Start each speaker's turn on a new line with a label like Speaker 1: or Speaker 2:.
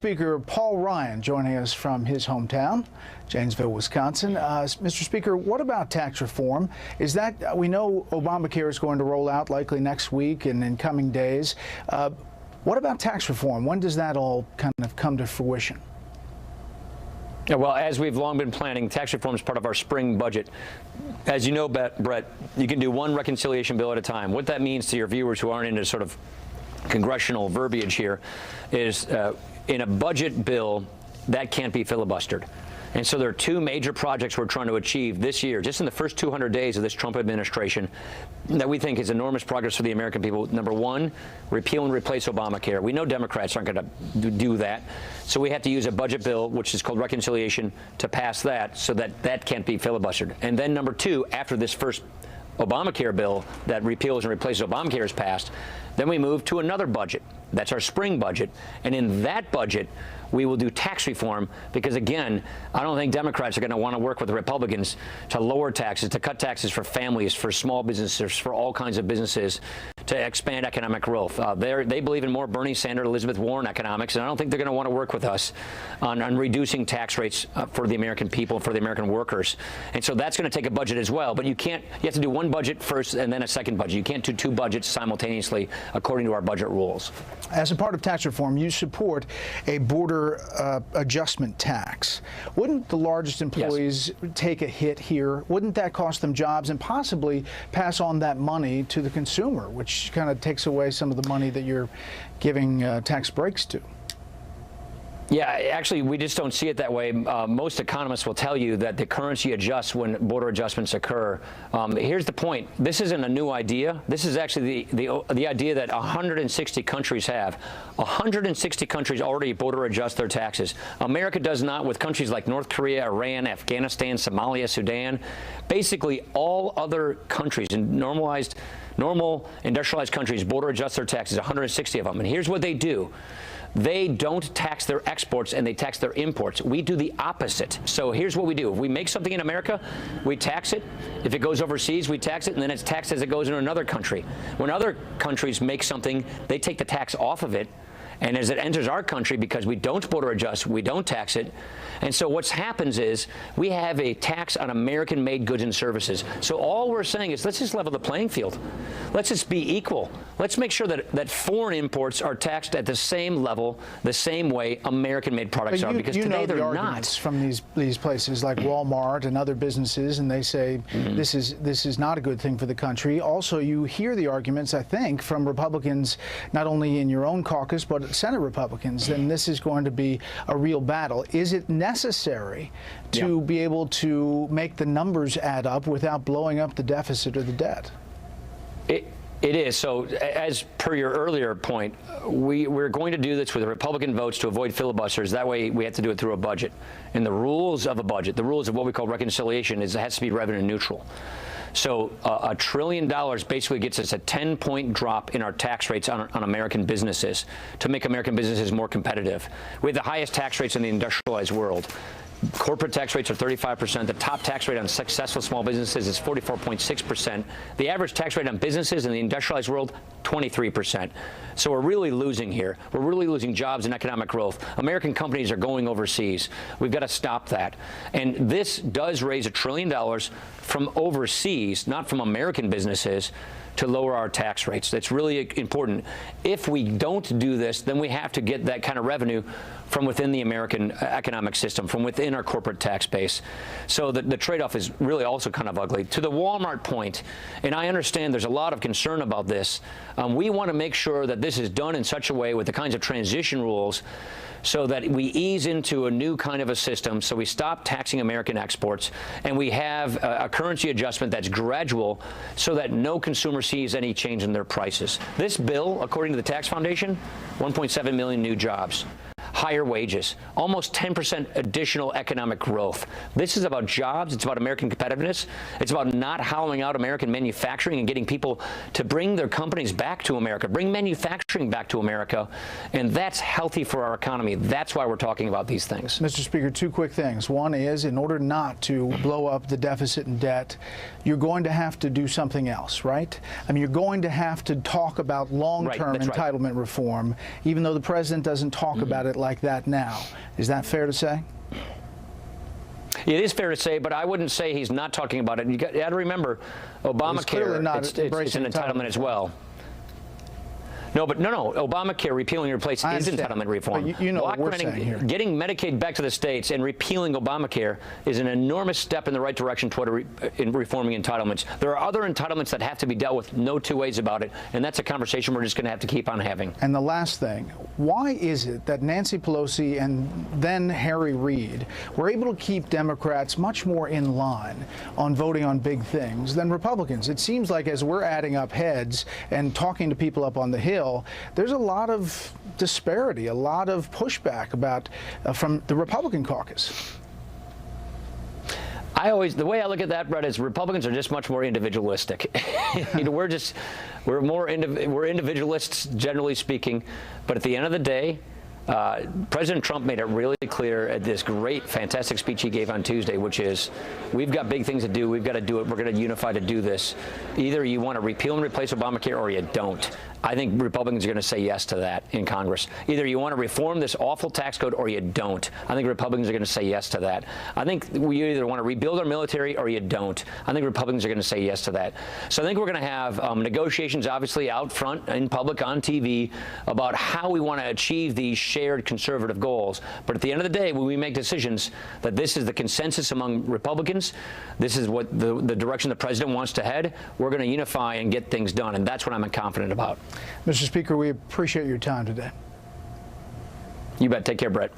Speaker 1: Speaker Paul Ryan joining us from his hometown, Janesville, Wisconsin. Mr. Speaker, what about tax reform? Is that, we know Obamacare is going to roll out likely next week and in coming days. What about tax reform? When does that all kind of come to fruition?
Speaker 2: Yeah, well, as we've long been planning, tax reform is part of our spring budget. As you know, Brett, you can do one reconciliation bill at a time. What that means to your viewers who aren't into sort of congressional verbiage here is in a budget bill, that can't be filibustered. And so there are two major projects we're trying to achieve this year, just in the first 200 days of this Trump administration, that we think is enormous progress for the American people. Number one, repeal and replace Obamacare. We know Democrats aren't going to do that. So we have to use a budget bill, which is called reconciliation, to pass that so that that can't be filibustered. And then number two, after this first Obamacare bill that repeals and replaces Obamacare is passed, then we move to another budget. That's our spring budget. And in that budget, we will do tax reform because, again, I don't think Democrats are going to want to work with the Republicans to lower taxes, to cut taxes for families, for small businesses, for all kinds of businesses, to expand economic growth. They believe in more Bernie Sanders, Elizabeth Warren economics, and I don't think they're going to want to work with us on reducing tax rates for the American people, for the American workers. And so that's going to take a budget as well. But you have to do one budget first and then a second budget. You can't do two budgets simultaneously according to our budget rules.
Speaker 1: As a part of tax reform, you support a border adjustment tax. Wouldn't the largest employees take a hit here? Wouldn't that cost them jobs and possibly pass on that money to the consumer, which kind of takes away some of the money that you're giving tax breaks to?
Speaker 2: Yeah, actually, we just don't see it that way. Most economists will tell you that the currency adjusts when border adjustments occur. Here's the point. This isn't a new idea. This is actually the idea that 160 countries have. 160 countries already border adjust their taxes. America does not, with countries like North Korea, Iran, Afghanistan, Somalia, Sudan. Basically, all other countries in normal industrialized countries border adjust their taxes, 160 of them. And here's what they do. They don't tax their exports and they tax their imports. We do the opposite. So here's what we do. If we make something in America, we tax it. If it goes overseas, we tax it, and then it's taxed as it goes into another country. When other countries make something, they take the tax off of it. And as it enters our country, because we don't border adjust, we don't tax it. And so what happens is we have a tax on American-made goods and services. So all we're saying is let's just level the playing field. Let's just be equal. Let's make sure that foreign imports are taxed at the same level, the same way American-made products are, because today they're not.
Speaker 1: From these places like Walmart and other businesses, and they say this is not a good thing for the country. Also, you hear the arguments, I think, from Republicans, not only in your own caucus, but Senate Republicans, then this is going to be a real battle. Is it necessary to be able to make the numbers add up without blowing up the deficit or the debt?
Speaker 2: It is. So as per your earlier point, we're going to do this with Republican votes to avoid filibusters. That way we have to do it through a budget. And the rules of a budget, the rules of what we call reconciliation, is it has to be revenue neutral. So $1 trillion basically gets us a 10-point drop in our tax rates on American businesses to make American businesses more competitive. We have the highest tax rates in the industrialized world. Corporate tax rates are 35%. The top tax rate on successful small businesses is 44.6%. The average tax rate on businesses in the industrialized world, 23%. So we're really losing here. We're really losing jobs and economic growth. American companies are going overseas. We've got to stop that. And this does raise $1 trillion from overseas, not from American businesses, to lower our tax rates. That's really important. If we don't do this, then we have to get that kind of revenue from within the American economic system, from within our corporate tax base. So the trade-off is really also kind of ugly. To the Walmart point, and I understand there's a lot of concern about this, we want to make sure that this is done in such a way with the kinds of transition rules so that we ease into a new kind of a system, so we stop taxing American exports, and we have a currency adjustment that's gradual so that no consumer sees any change in their prices. This bill, according to the Tax Foundation, 1.7 million new jobs. Higher wages, almost 10% additional economic growth. This is about jobs. It's about American competitiveness. It's about not hollowing out American manufacturing and getting people to bring their companies back to America, bring manufacturing back to America, and that's healthy for our economy. That's why we're talking about these things.
Speaker 1: Mr. Speaker, two quick things. One is, in order not to blow up the deficit and debt, you're going to have to do something else, right? I mean, you're going to have to talk about long-term entitlement reform, even though the president doesn't talk about it like that now. Is that fair to say?
Speaker 2: It is fair to say, but I wouldn't say he's not talking about it. You got to remember, Obamacare, it's an entitlement as well. No, Obamacare, repealing and replace is entitlement reform.
Speaker 1: But you know what we're saying here.
Speaker 2: Getting Medicaid back to the states and repealing Obamacare is an enormous step in the right direction toward in reforming entitlements. There are other entitlements that have to be dealt with, no two ways about it, and that's a conversation we're just going to have to keep on having.
Speaker 1: And the last thing, why is it that Nancy Pelosi and then Harry Reid were able to keep Democrats much more in line on voting on big things than Republicans? It seems like as we're adding up heads and talking to people up on the Hill, there's a lot of disparity, a lot of pushback about from the Republican caucus.
Speaker 2: The way I look at that, Brett, is Republicans are just much more individualistic. we're individualists, generally speaking, but at the end of the day, President Trump made it really clear at this great, fantastic speech he gave on Tuesday, which is, we've got big things to do. We've got to do it. We're going to unify to do this. Either you want to repeal and replace Obamacare or you don't. I think Republicans are going to say yes to that in Congress. Either you want to reform this awful tax code or you don't. I think Republicans are going to say yes to that. I think we either want to rebuild our military or you don't. I think Republicans are going to say yes to that. So I think we're going to have negotiations, obviously, out front in public on TV about how we want to achieve these shared conservative goals. But at the end of the day, when we make decisions that this is the consensus among Republicans, this is what the direction the president wants to head, we're going to unify and get things done. And that's what I'm confident about.
Speaker 1: Mr. Speaker, we appreciate your time today.
Speaker 2: You bet. Take care, Brett.